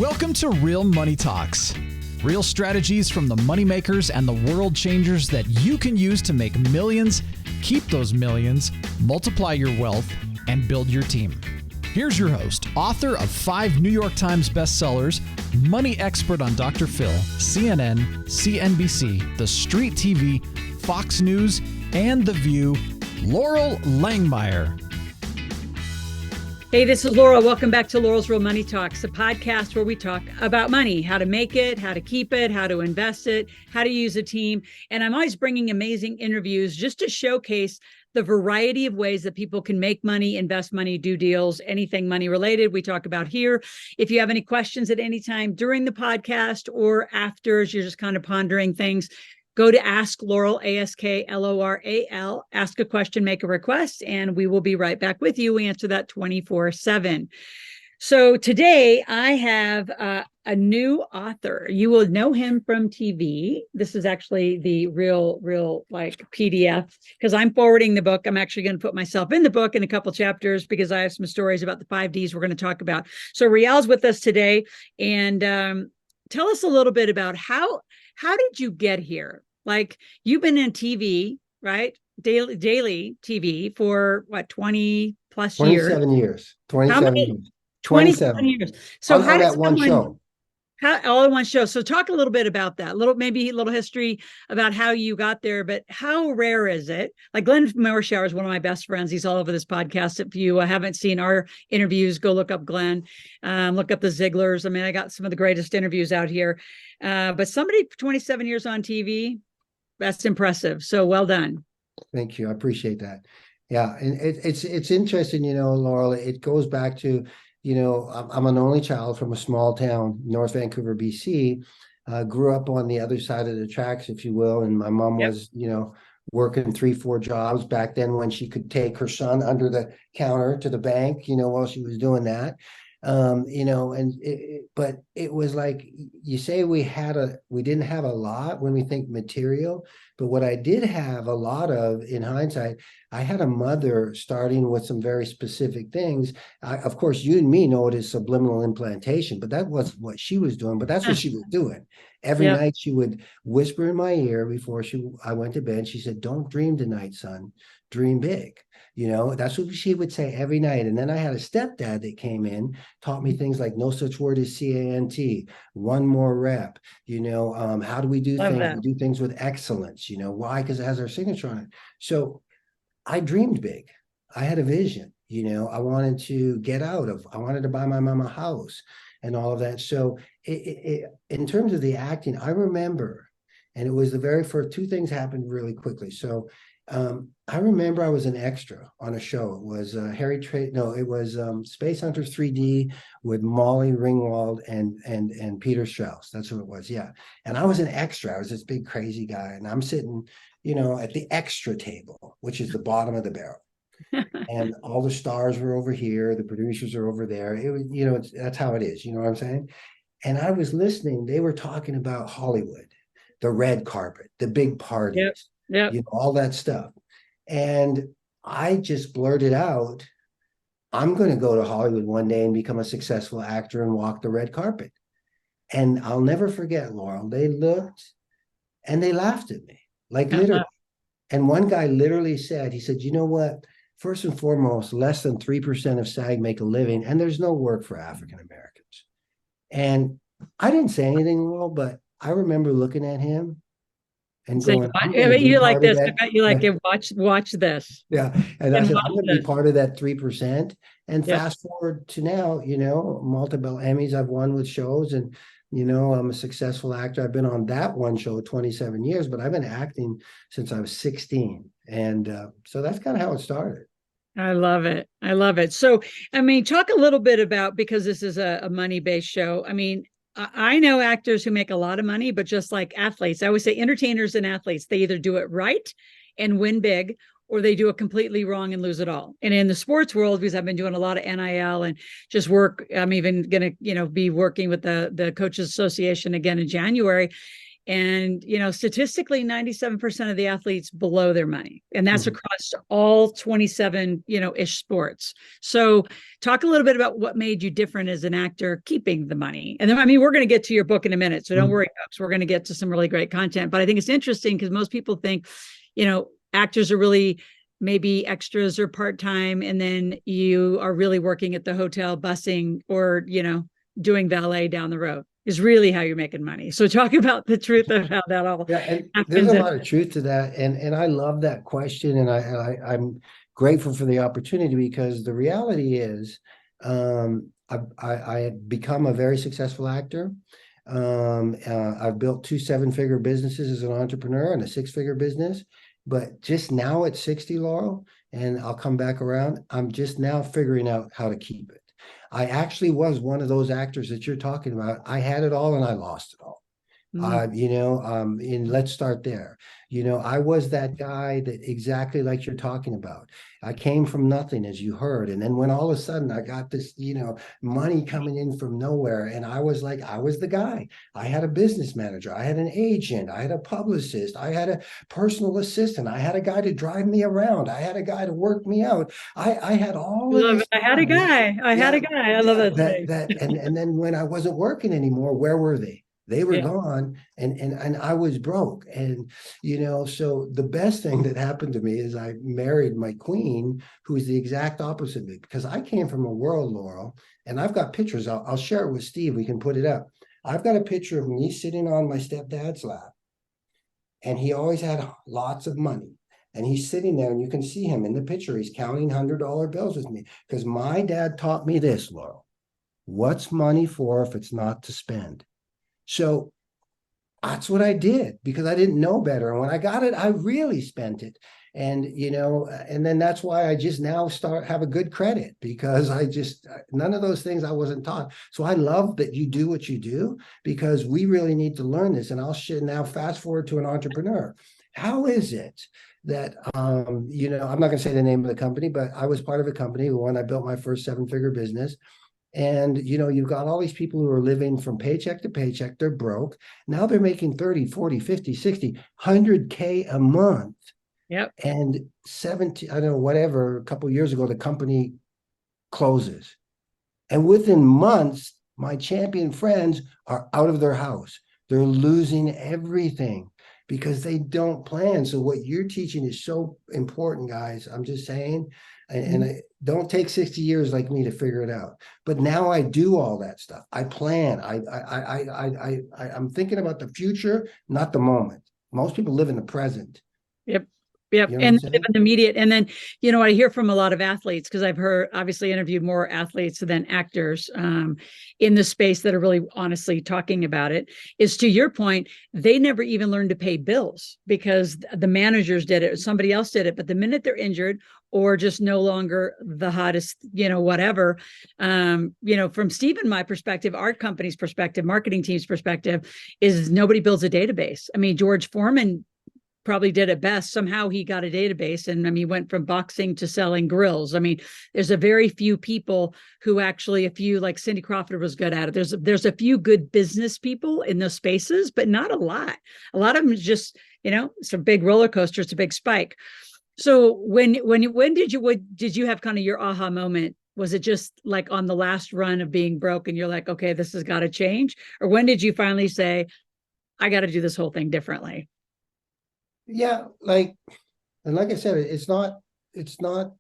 Welcome to Real Money Talks. Real strategies from the moneymakers and the world changers that you can use to make millions, keep those millions, multiply your wealth, and build your team. Here's your host, author of 5 New York Times bestsellers, money expert on Dr. Phil, CNN, CNBC, The Street TV, Fox News, and The View, Loral Langemeier. Hey, this is Laura. Welcome back to Laurel's Real Money Talks, a podcast where we talk about money, how to make it, how to keep it, how to invest it, how to use a team. And I'm always bringing amazing interviews just to showcase the variety of ways that people can make money, invest money, do deals, anything money related we talk about here. If you have any questions at any time during the podcast or after, as you're just kind of pondering things, go to Ask Loral, AskLoral, ask a question, make a request, and we will be right back with you. We answer that 24/7. So today I have a new author. You will know him from TV. This is actually the real like PDF, because I'm forwarding the book. I'm actually going to put myself in the book in a couple chapters because I have some stories about the 5 Ds we're going to talk about. So Rial's with us today, and tell us a little bit about how did you get here? Like, you've been in TV, right? Daily TV for what, 20 plus years? 27 years. 27 How many? years. 27 years. So on that one show. All in one show. So talk a little bit about that. Maybe a little history about how you got there, but how rare is it? Like, Glenn Morshower is one of my best friends. He's all over this podcast. If you haven't seen our interviews, go look up Glenn, look up the Zigglers. I mean, I got some of the greatest interviews out here. But somebody 27 years on TV, that's impressive. So well done. Thank you. I appreciate that. Yeah. And it's interesting, Laurel, it goes back to, I'm an only child from a small town, North Vancouver, BC. Grew up on the other side of the tracks, if you will. And my mom was, working 3-4 jobs back then when she could take her son under the counter to the bank, while she was doing that. But it was like, you say we didn't have a lot when we think material, but what I did have a lot of in hindsight, I had a mother starting with some very specific things. Of course, you and me know it is subliminal implantation, but that wasn't what she was doing, but that's what she was doing. Every night she would whisper in my ear before I went to bed. She said, "Don't dream tonight, son, dream big." That's what she would say every night. And then I had a stepdad that came in, taught me things like no such word as CANT, one more rep, how do we do things? We do things with excellence, why? Because it has our signature on it. So I dreamed big. I had a vision, I wanted to I wanted to buy my mom a house and all of that. So in terms of the acting, I remember, and it was the very first, 2 things happened really quickly. So I remember I was an extra on a show. It was Space Hunters 3D with Molly Ringwald and Peter Strauss. That's who it was. Yeah. And I was an extra. I was this big crazy guy, and I'm sitting, at the extra table, which is the bottom of the barrel. And all the stars were over here. The producers are over there. It was, that's how it is. You know what I'm saying? And I was listening. They were talking about Hollywood, the red carpet, the big parties. Yep. All that stuff. And I just blurted out, I'm going to go to Hollywood one day and become a successful actor and walk the red carpet. And I'll never forget, Laurel, they looked and they laughed at me, like literally. And one guy literally said, he said, "You know what? First and foremost, less than 3% of SAG make a living, and there's no work for African Americans." And I didn't say anything, Laurel, but I remember looking at him and so going, you like this. I bet you like it. Watch this. Yeah. And I said, I'm going to be part of that 3%. And fast forward to now, multiple Emmys I've won with shows, and, I'm a successful actor. I've been on that one show 27 years, but I've been acting since I was 16. And so that's kind of how it started. I love it. I love it. So, talk a little bit about, because this is a money-based show. I know actors who make a lot of money, but just like athletes, I always say entertainers and athletes, they either do it right and win big, or they do it completely wrong and lose it all. And in the sports world, because I've been doing a lot of NIL and just work, I'm even going to, be working with the Coaches Association again in January. And, statistically, 97% of the athletes blow their money. And that's across all 27, ish sports. So talk a little bit about what made you different as an actor keeping the money. And then, we're going to get to your book in a minute. So don't worry, folks. We're going to get to some really great content. But I think it's interesting because most people think, actors are really maybe extras or part-time, and then you are really working at the hotel busing or, doing valet down the road is really how you're making money. So talk about the truth of how that all and happens. there's a lot of truth to that. And I love that question. And I'm grateful for the opportunity, because the reality is I had become a very successful actor. I've built 2 7-figure businesses as an entrepreneur and a 6-figure business. But just now at 60, Laurel, and I'll come back around, I'm just now figuring out how to keep it. I actually was one of those actors that you're talking about. I had it all and I lost it all. And let's start there. I was that guy that exactly like you're talking about. I came from nothing, as you heard. And then when all of a sudden I got this, money coming in from nowhere, and I was the guy. I had a business manager. I had an agent. I had a publicist. I had a personal assistant. I had a guy to drive me around. I had a guy to work me out. I had all of this. I had a guy. I love that. And then when I wasn't working anymore, where were they? They were gone, and I was broke. And, so the best thing that happened to me is I married my queen, who is the exact opposite of me, because I came from a world, Laurel, and I've got pictures. I'll share it with Steve. We can put it up. I've got a picture of me sitting on my stepdad's lap, and he always had lots of money. And he's sitting there, and you can see him in the picture. He's counting $100 bills with me, because my dad taught me this, Laurel. What's money for if it's not to spend? So that's what I did, because I didn't know better. And when I got it, I really spent it. And, and then that's why I just now have a good credit, because none of those things I wasn't taught. So I love that you do what you do, because we really need to learn this. And I'll now fast forward to an entrepreneur. How is it that, I'm not going to say the name of the company, but I was part of a company when I built my first 7-figure business. And, you've got all these people who are living from paycheck to paycheck. They're broke. Now they're making 30, 40, 50, 60, 100K a month. Yep. And 70, I don't know, whatever, a couple of years ago, the company closes. And within months, my champion friends are out of their house. They're losing everything because they don't plan. So what you're teaching is so important, guys. I'm just saying. And I don't take 60 years like me to figure it out. But now I do all that stuff. I plan. I'm thinking about the future, not the moment. Most people live in the present. Yep. And live in the immediate. And then, I hear from a lot of athletes, because I've obviously interviewed more athletes than actors in the space that are really honestly talking about it, is, to your point, they never even learned to pay bills because the managers did it, or somebody else did it. But the minute they're injured or just no longer the hottest, whatever, from Steve and my perspective, our company's perspective, marketing team's perspective, is nobody builds a database. George Foreman probably did it best. Somehow he got a database, and he went from boxing to selling grills. There's a very few people who actually, like Cindy Crawford was good at it. There's a few good business people in those spaces, but not a lot. A lot of them is just, it's a big roller coaster. It's a big spike. So when did you have kind of your aha moment? Was it just like on the last run of being broke and you're like, okay, this has got to change? Or when did you finally say, I got to do this whole thing differently? Yeah, like I said, it's not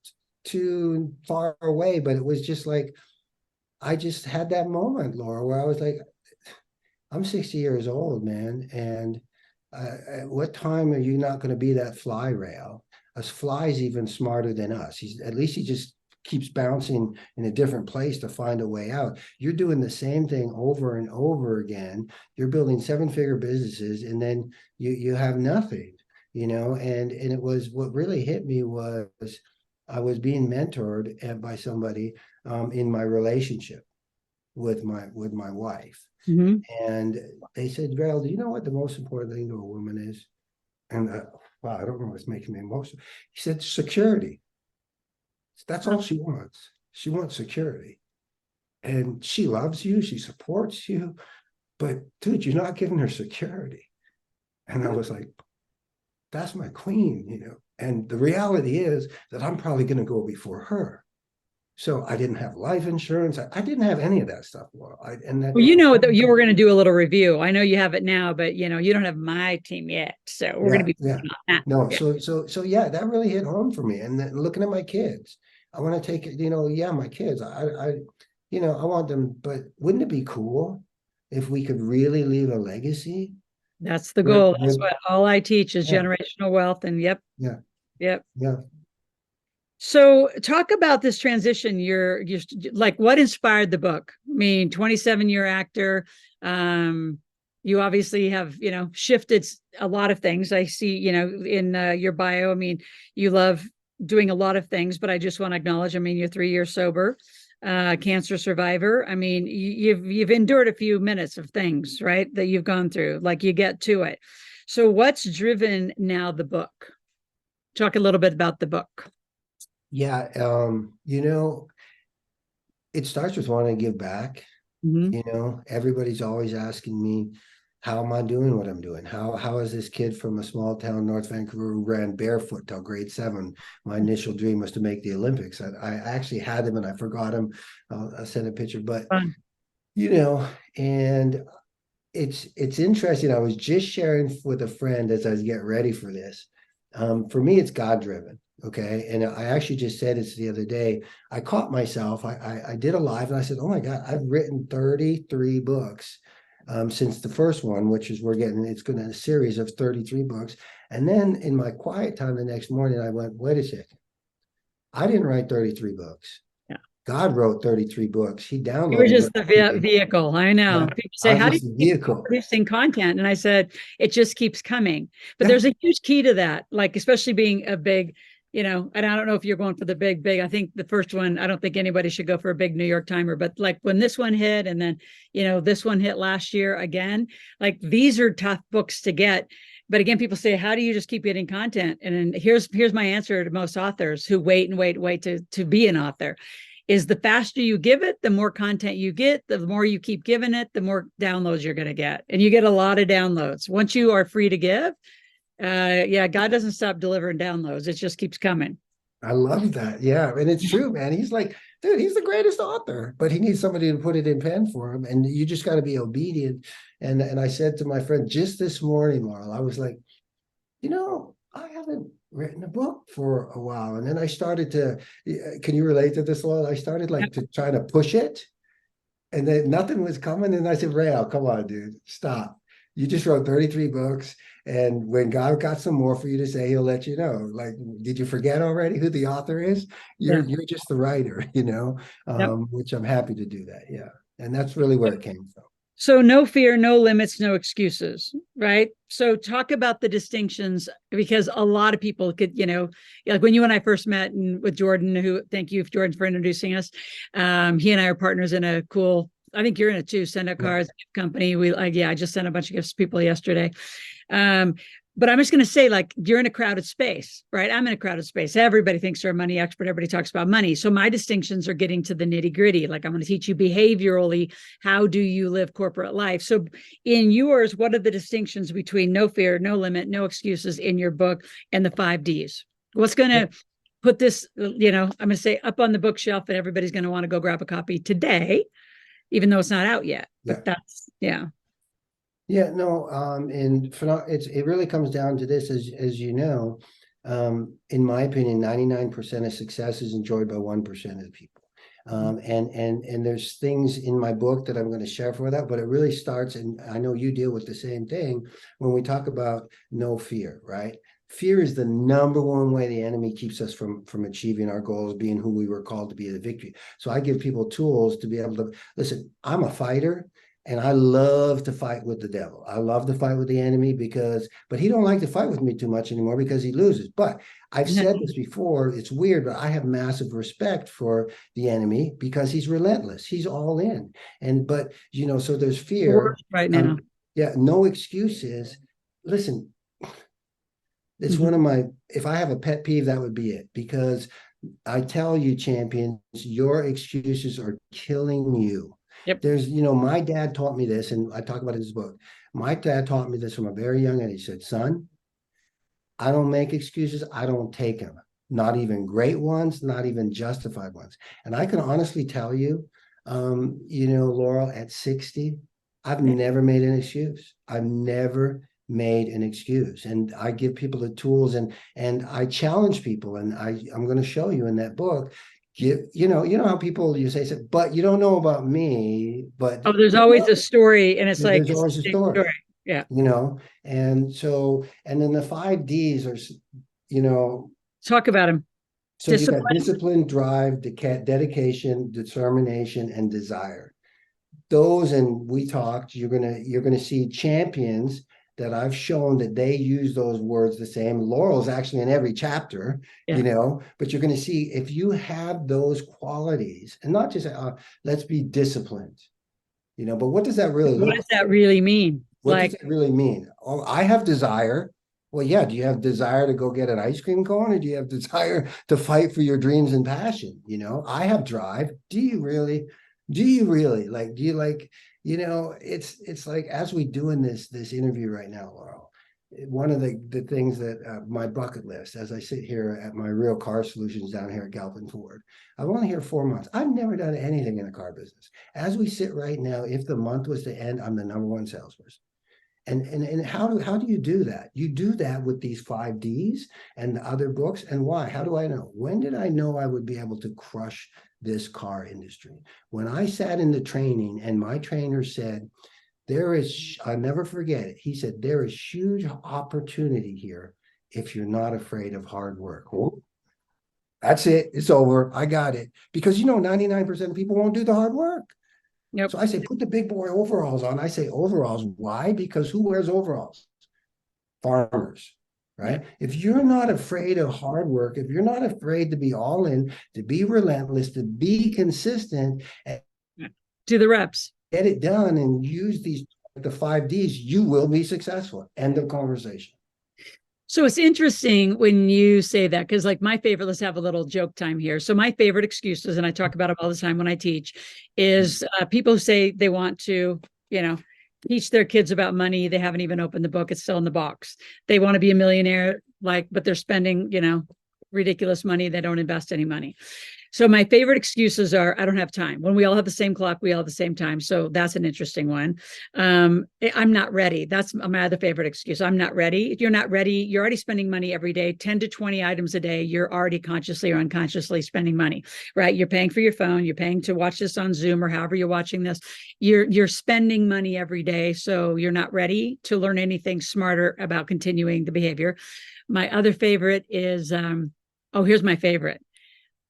too far away, but it was just like, I just had that moment, Laura, where I was like, I'm 60 years old, man. And at what time are you not going to be that fly rail? A fly's even smarter than us. At least he just keeps bouncing in a different place to find a way out. You're doing the same thing over and over again. You're building 7-figure businesses, and then you have nothing. And it was, what really hit me was I was being mentored by somebody in my relationship with my wife. Mm-hmm. And they said, Rael, do you know what the most important thing to a woman is? And wow, I don't know what's making me emotional. He said, security. That's all she wants. She wants security. And she loves you. She supports you. But dude, you're not giving her security. And I was like, that's my queen, And the reality is that I'm probably going to go before her. So I didn't have life insurance. I didn't have any of that stuff. Well, Well, you know that you were going to do a little review. I know you have it now, but you don't have my team yet. So we're going to be yeah. on that. No, Yeah. so yeah, that really hit home for me. And then looking at my kids, I want to take it, yeah, my kids, I want them, but wouldn't it be cool if we could really leave a legacy? That's the goal. That's With what all I teach is yeah, generational wealth. And yep, yeah, yep. yeah. So talk about this transition. You're like, what inspired the book? I mean, 27-year actor. You obviously have, shifted a lot of things. I see, in your bio. I mean, you love doing a lot of things, but I just want to acknowledge, I mean, you're 3 years sober, cancer survivor. I mean, you've endured a few minutes of things, right? That you've gone through, like you get to it. So what's driven now the book? Talk a little bit about the book. Yeah, it starts with wanting to give back. Everybody's always asking me, how am I doing what I'm doing? How is this kid from a small town, North Vancouver, who ran barefoot till grade 7? My initial dream was to make the Olympics. I actually had him and I forgot him. I'll send a picture, but Fun. and it's interesting. I was just sharing with a friend as I was getting ready for this. For me, it's God driven. Okay. And I actually just said this the other day. I caught myself. I did a live and I said, oh my God, I've written 33 books since the first one, which is it's going to a series of 33 books. And then in my quiet time the next morning, I went, wait a second. I didn't write 33 books. Yeah. God wrote 33 books. He downloaded. You were just the vehicle. I know. Yeah, People say, I'm how do just you the keep vehicle. producing content? And I said, it just keeps coming. But Yeah. there's a huge key to that, like, especially being a big, and I don't know if you're going for the big. I think the first one, I don't think anybody should go for a big New York Timer, but like when this one hit and then, this one hit last year again, like these are tough books to get. But again, people say, how do you just keep getting content? And then here's my answer to most authors who wait to be an author. Is the faster you give it, the more content you get, the more you keep giving it, the more downloads you're going to get. And you get a lot of downloads. Once you are free to give, God doesn't stop delivering downloads. It just keeps coming. I love that. Yeah. And it's true, man. He's like, dude, he's the greatest author, but he needs somebody to put it in pen for him. And you just got to be obedient. And I said to my friend just this morning, Laurel, I was like, I haven't written a book for a while. And then I started to, can you relate to this, Laurel? I started like to try to push it. And then nothing was coming. And I said, Rael, come on, dude, stop. You just wrote 33 books. And when God got some more for you to say, he'll let you know. Like, did you forget already who the author is? You're just the writer, which I'm happy to do that. Yeah. And that's really where it came from. So no fear, no limits, no excuses, right? So talk about the distinctions, because a lot of people could, like when you and I first met and with Jordan, who, thank you, Jordan, for introducing us. He and I are partners in a cool, I think you're in it too, Send Out Cards company. I just sent a bunch of gifts to people yesterday. But I'm just going to say, like, you're in a crowded space, right? I'm in a crowded space. Everybody thinks they're a money expert. Everybody talks about money. So my distinctions are getting to the nitty gritty. Like, I'm going to teach you behaviorally, how do you live corporate life? So in yours, what are the distinctions between no fear, no limit, no excuses in your book and the 5 Ds? What's going to put this, I'm going to say up on the bookshelf and everybody's going to want to go grab a copy today, even though it's not out yet. But that's, Yeah, no, and it really comes down to this, as you know, in my opinion, 99% of success is enjoyed by 1% of the people. And there's things in my book that I'm going to share for that, but it really starts, and I know you deal with the same thing when we talk about no fear, right? Fear is the number one way the enemy keeps us from achieving our goals, being who we were called to be, the victory. So I give people tools to be able to listen. I'm a fighter. And I love to fight with the devil. I love to fight with the enemy but he don't like to fight with me too much anymore because he loses. But I've said this before, it's weird, but I have massive respect for the enemy because he's relentless. He's all in. So there's fear right now. No excuses. Listen, it's one of if I have a pet peeve, that would be it, because I tell you, champions, your excuses are killing you. Yep. There's, my dad taught me this, and I talk about it in his book. My dad taught me this from a very young age. He said, son, I don't make excuses. I don't take them. Not even great ones, not even justified ones. And I can honestly tell you, Laurel, at 60, I've never made an excuse. I've never made an excuse. And I give people the tools, and I challenge people. And I'm going to show you in that book. You know how people, you say, but you don't know about me, but Oh, there's always a story, and it's like there's always a story. Yeah. And so, and then the 5 Ds are, Talk about them. so you got discipline, drive, dedication, determination, and desire. Those, and we talked, you're gonna see champions that I've shown that they use those words the same. Laurel's actually in every chapter, but you're gonna see if you have those qualities, and not just let's be disciplined, but what does that really look like? What does that really mean? What does it really mean? Oh, I have desire. Well, yeah. Do you have desire to go get an ice cream cone, or do you have desire to fight for your dreams and passion? I have drive. Do you really? Do you like, it's like, as we doing this interview right now, Laurel, one of the things that my bucket list, as I sit here at my Real Car Solutions down here at Galpin Ford, I've only here 4 months. I've never done anything in the car business. As we sit right now, if the month was to end, I'm the #1 salesperson. And how do you do that? You do that with these 5 Ds and the other books. And why? How do I know? When did I know I would be able to crush this car industry? When I sat in the training and my trainer said, I'll never forget it. He said, there is huge opportunity here if you're not afraid of hard work. Oh, that's it. It's over. I got it. Because 99% of people won't do the hard work. Yep. So I say, put the big boy overalls on. I say overalls. Why? Because who wears overalls? Farmers, right? Yep. If you're not afraid of hard work, if you're not afraid to be all in, to be relentless, to be consistent, do the reps, get it done, and use the 5 Ds, you will be successful. End of conversation. So it's interesting when you say that, because like my favorite, let's have a little joke time here. So my favorite excuses, and I talk about them all the time when I teach, is people who say they want to, teach their kids about money. They haven't even opened the book. It's still in the box. They want to be a millionaire, but they're spending, ridiculous money. They don't invest any money. So my favorite excuses are, I don't have time. When we all have the same clock, we all have the same time. So that's an interesting one. I'm not ready. That's my other favorite excuse. I'm not ready. If you're not ready, you're already spending money every day, 10 to 20 items a day. You're already consciously or unconsciously spending money, right? You're paying for your phone. You're paying to watch this on Zoom or however you're watching this. You're spending money every day. So you're not ready to learn anything smarter about continuing the behavior. My other favorite is, here's my favorite.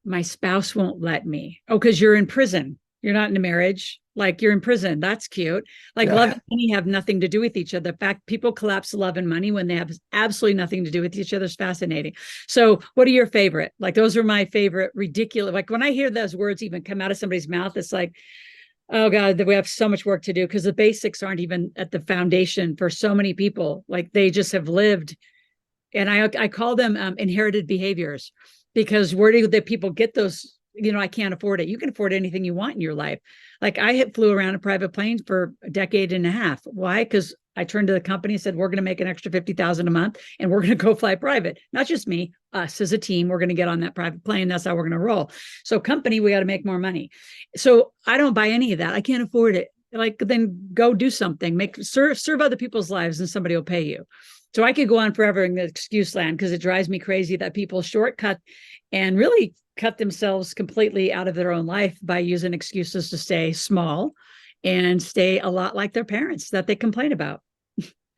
My spouse won't let me. Oh, because you're in prison. You're not in a marriage. Like, you're in prison. That's cute. Like, love and money have nothing to do with each other. The fact people collapse love and money when they have absolutely nothing to do with each other is fascinating. So what are your favorite? Like, those are my favorite ridiculous. Like, when I hear those words even come out of somebody's mouth, it's like, oh God, we have so much work to do, because the basics aren't even at the foundation for so many people. Like, they just have lived. And I call them inherited behaviors. Because where do the people get those? I can't afford it. You can afford anything you want in your life. Like, I flew around a private plane for a decade and a half. Why? Because I turned to the company and said, we're going to make an extra $50,000 a month, and we're going to go fly private. Not just me, us as a team. We're going to get on that private plane. That's how we're going to roll. So company, we got to make more money. So I don't buy any of that. I can't afford it. Like, then go do something, serve other people's lives, and somebody will pay you. So I could go on forever in the excuse land, because it drives me crazy that people shortcut and really cut themselves completely out of their own life by using excuses to stay small and stay a lot like their parents that they complain about.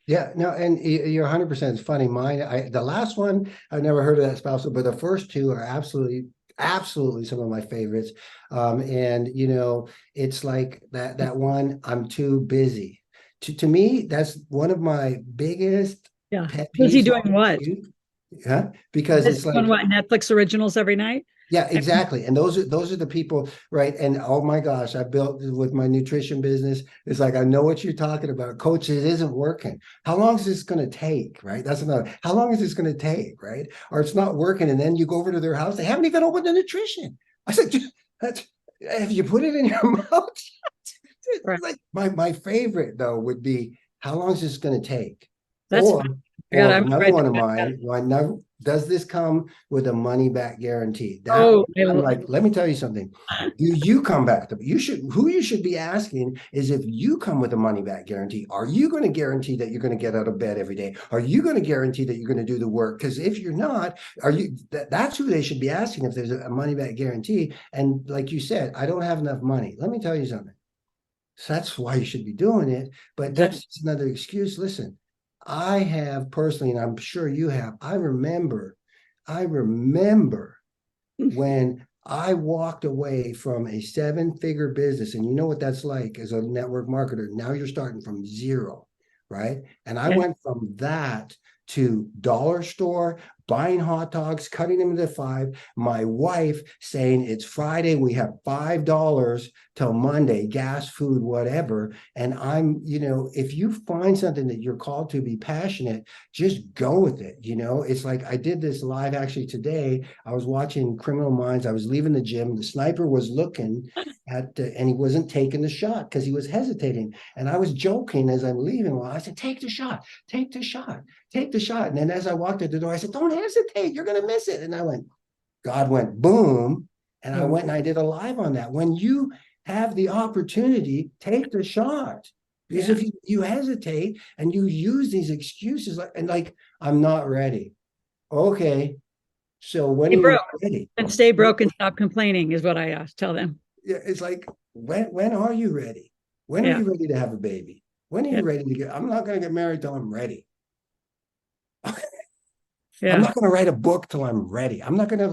Yeah, no, and you're 100%. It's funny. Mine, the last one, I've never heard of that spousal, but the first 2 are absolutely some of my favorites. And it's like that one, I'm too busy. To me, that's one of my biggest. Yeah. Is he doing what? Yeah, because it's like what, Netflix originals every night? Yeah, exactly. And those are the people, right? And oh my gosh, I built with my nutrition business. It's like, I know what you're talking about. Coach, it isn't working. How long is this going to take? Right? That's another. How long is this going to take? Right? Or it's not working. And then you go over to their house. They haven't even opened the nutrition. I said, have you put it in your mouth? Right. Like my favorite though would be, how long is this going to take? That's Or fine. or I'm another right one of there. mine, I never, does this come with a money back guarantee? That Oh, I'm like, let me tell you something. Do you come back to, who you should be asking is, if you come with a money back guarantee, are you going to guarantee that you're going to get out of bed every day? Are you going to guarantee that you're going to do the work? Because if you're not, that's who they should be asking if there's a money back guarantee. And like you said, I don't have enough money. Let me tell you something. So that's why you should be doing it. But Exactly. that's just another excuse. Listen, I have personally, and I'm sure you have, I remember when I walked away from a 7-figure business, and you know what that's like as a network marketer. Now you're starting from zero, right? And I Yeah. went from that to dollar store, buying hot dogs, cutting them into 5. My wife saying, it's Friday, we have $5 till Monday, gas, food, whatever. And I'm, if you find something that you're called to be passionate, just go with it. It's like, I did this live actually today. I was watching Criminal Minds. I was leaving the gym. The sniper was looking and he wasn't taking the shot because he was hesitating. And I was joking as I'm leaving. Well, I said, take the shot, take the shot, take the shot. And then as I walked out the door, I said, don't hesitate, you're going to miss it. And God went boom. And I went and I did a live on that. When you have the opportunity, take the shot. Because if you hesitate and you use these excuses, like, I'm not ready. Okay. So when Stay are you broke ready? and stay broke and stop complaining is what I tell them. Yeah, it's like, when are you ready? When are Yeah. you ready to have a baby? When are Yeah. you ready to I'm not going to get married till I'm ready. I'm Yeah. not going to write a book till I'm ready. I'm not going to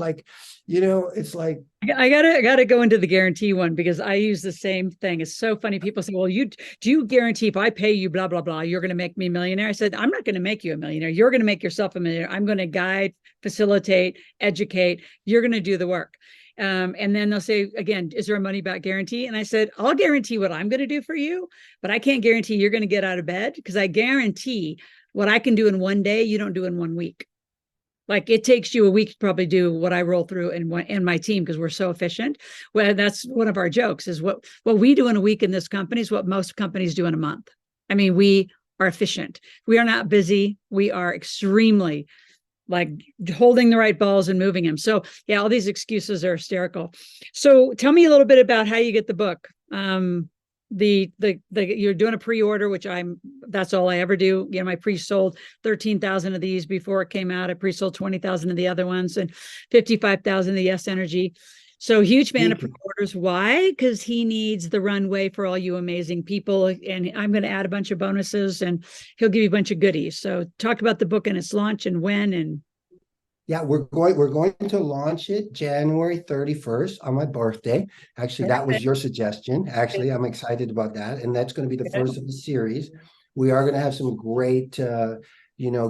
it's like, I gotta go into the guarantee one because I use the same thing. It's so funny. People say, well, do you guarantee if I pay you blah blah blah, you're gonna make me a millionaire? I said, I'm not gonna make you a millionaire. You're gonna make yourself a millionaire. I'm gonna guide, facilitate, educate. You're gonna do the work. And then they'll say again, is there a money back guarantee? And I said, I'll guarantee what I'm going to do for you, but I can't guarantee you're going to get out of bed, because I guarantee what I can do in one day, you don't do in 1 week. Like it takes you a week to probably do what I roll through in my team, because we're so efficient. Well, that's one of our jokes, is what we do in a week in this company is what most companies do in a month. I mean, we are efficient. We are not busy. We are extremely like holding the right balls and moving them. So yeah, all these excuses are hysterical. So tell me a little bit about how you get the book. The you're doing a pre-order, which that's all I ever do. I pre-sold 13,000 of these before it came out. I pre-sold 20,000 of the other ones and 55,000 of the Yes Energy. So huge fan of pre-orders. Why? Because he needs the runway for all you amazing people. And I'm going to add a bunch of bonuses and he'll give you a bunch of goodies. So talk about the book and its launch and when. And yeah, we're going to launch it January 31st on my birthday. Actually, that was your suggestion. Actually, I'm excited about that. And that's going to be the first of the series. We are going to have some great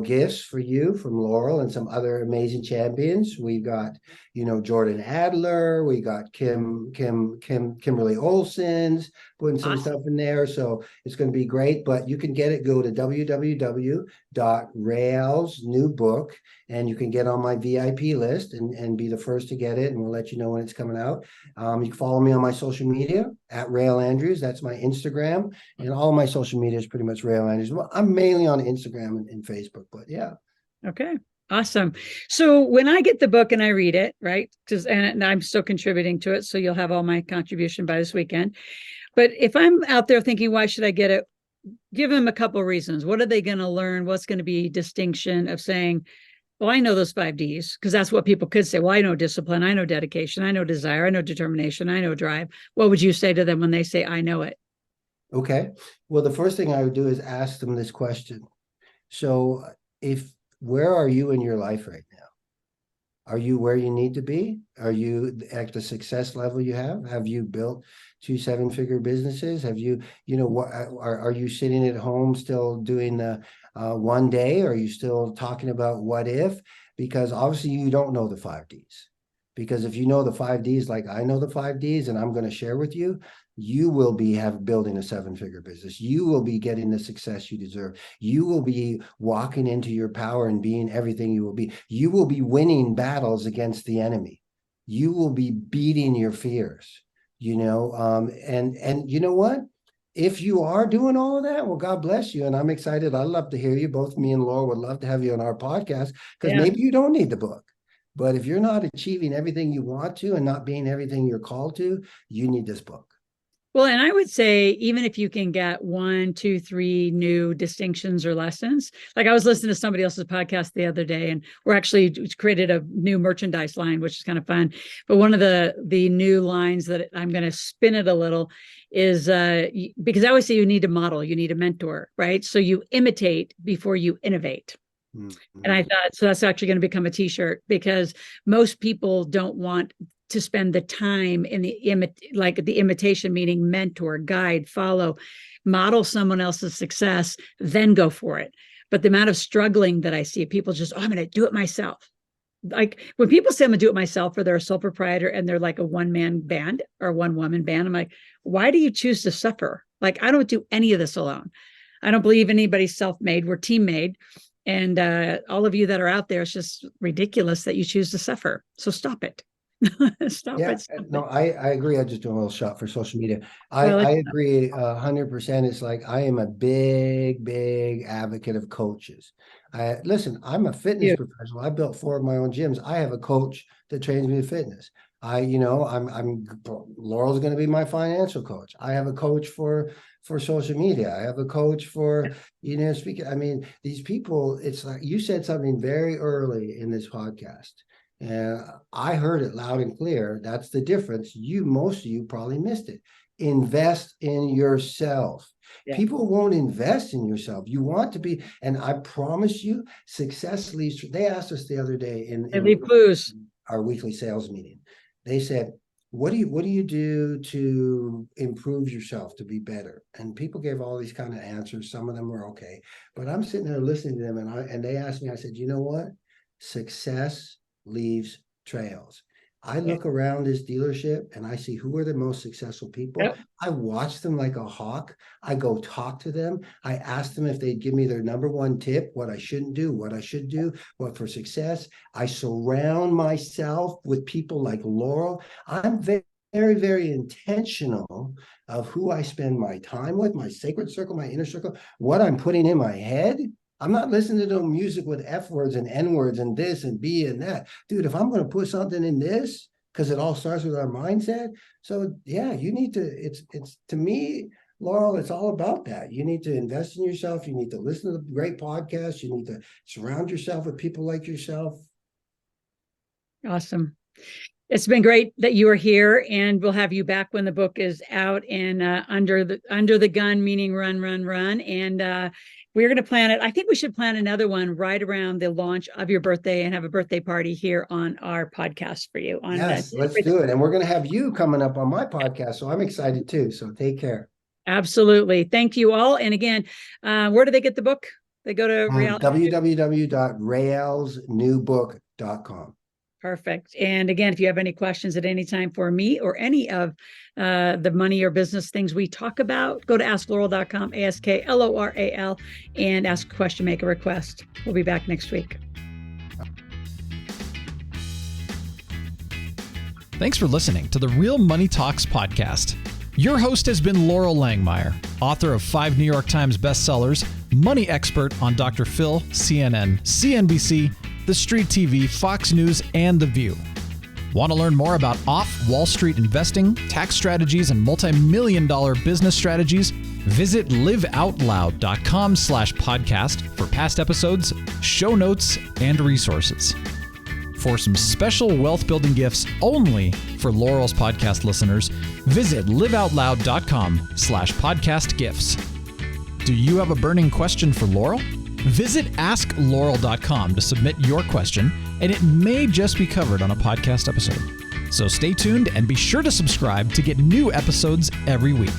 gifts for you from Loral and some other amazing champions. We got, Jordan Adler, we got Kimberly Olsen's putting some stuff in there. So it's going to be great, but you can get it, go to www.Rael's new book, and you can get on my VIP list and be the first to get it. And we'll let you know when it's coming out. You can follow me on my social media at Rael Andrews. That's my Instagram, and all of my social media is pretty much Rael Andrews. Well, I'm mainly on Instagram and Facebook, but yeah. Okay. Awesome. So when I get the book and I read it, right? And I'm still contributing to it. So you'll have all my contribution by this weekend. But if I'm out there thinking, why should I get it? Give them a couple of reasons. What are they going to learn? What's going to be distinction of saying, well, I know those 5 Ds, because that's what people could say. Well, I know discipline. I know dedication. I know desire. I know determination. I know drive. What would you say to them when they say, I know it? Okay. Well, the first thing I would do is ask them this question. So where are you in your life right now? Are you where you need to be? Are you at the success level you have? Have you built 2 7-figure businesses? Have you, what are you sitting at home still doing the one day? Are you still talking about what if? Because obviously you don't know the 5 Ds. Because if you know the 5 Ds, like I know the 5 Ds, and I'm going to share with you, you will be building a 7-figure business. You will be getting the success you deserve. You will be walking into your power and being everything you will be. You will be winning battles against the enemy. You will be beating your fears, and you know what? if you are doing all of that, well, God bless you. And I'm excited. I'd love to hear you. Both me and Laura would love to have you on our podcast, because maybe you don't need the book. But if you're not achieving everything you want to and not being everything you're called to, you need this book. Well, and I would say, even if you can get 1, 2, 3 new distinctions or lessons, like I was listening to somebody else's podcast the other day, and we're actually created a new merchandise line, which is kind of fun. But one of the new lines that I'm going to spin it a little is because I always say you need a model, you need a mentor, right? So you imitate before you innovate. Mm-hmm. And I thought, so that's actually going to become a t-shirt, because most people don't want to spend the time in the imitation, meaning mentor, guide, follow, model someone else's success, then go for it. But the amount of struggling that I see, people just, I'm going to do it myself. Like when people say I'm going to do it myself, or they're a sole proprietor and they're like a one-man band or one-woman band, I'm like, why do you choose to suffer? Like, I don't do any of this alone. I don't believe anybody's self-made. We're team-made. And all of you that are out there, it's just ridiculous that you choose to suffer. So stop it. Stop it. No, I agree. I just do a little shot for social media. I agree 100%. It's like, I am a big advocate of coaches. Listen, I'm a fitness professional. I built 4 of my own gyms. I have a coach that trains me in fitness. I'm Laurel's going to be my financial coach. I have a coach for social media. I have a coach for, speaking. I mean, these people, it's like you said something very early in this podcast. And I heard it loud and clear. That's the difference. Most of you probably missed it. Invest in yourself. Yeah. People won't invest in yourself. You want to be, and I promise you, success leaves. They asked us the other day in our weekly sales meeting. They said, what do you do to improve yourself, to be better? And people gave all these kind of answers. Some of them were okay, but I'm sitting there listening to them, and they asked me, I said, you know what? Success leaves trails. I look around this dealership and I see who are the most successful people. Yep. I watch them like a hawk. I go talk to them. I ask them if they'd give me their number one tip, what I shouldn't do, what I should do, what for success. I surround myself with people like Laurel. I'm very intentional of who I spend my time with, my sacred circle, my inner circle, what I'm putting in my head. I'm not listening to no music with F words and N words and this and B and that. Dude, if I'm going to put something in this, because it all starts with our mindset. So yeah, you need to, it's to me, Laurel, it's all about that. You need to invest in yourself. You need to listen to the great podcasts. You need to surround yourself with people like yourself. Awesome. It's been great that you are here, and we'll have you back when the book is out and under the gun, meaning run. And we're going to plan it. I think we should plan another one right around the launch of your birthday and have a birthday party here on our podcast for you. Yes, let's do it. And we're going to have you coming up on my podcast. So I'm excited too. So take care. Absolutely. Thank you all. And again, where do they get the book? They go to www.raelsnewbook.com. Perfect. And again, if you have any questions at any time for me or any of the money or business things we talk about, go to askloral.com, ASKLORAL, and ask a question, make a request. We'll be back next week. Thanks for listening to the Real Money Talks podcast. Your host has been Loral Langemeier, author of 5 New York Times bestsellers, money expert on Dr. Phil, CNN, CNBC, The Street TV, Fox News, and The View. Want to learn more about off-Wall Street investing, tax strategies, and multi-million-dollar business strategies? Visit liveoutloud.com/podcast for past episodes, show notes, and resources. For some special wealth-building gifts only for Laurel's podcast listeners, visit liveoutloud.com/podcast gifts. Do you have a burning question for Laurel? Visit AskLaurel.com to submit your question, and it may just be covered on a podcast episode. So stay tuned and be sure to subscribe to get new episodes every week.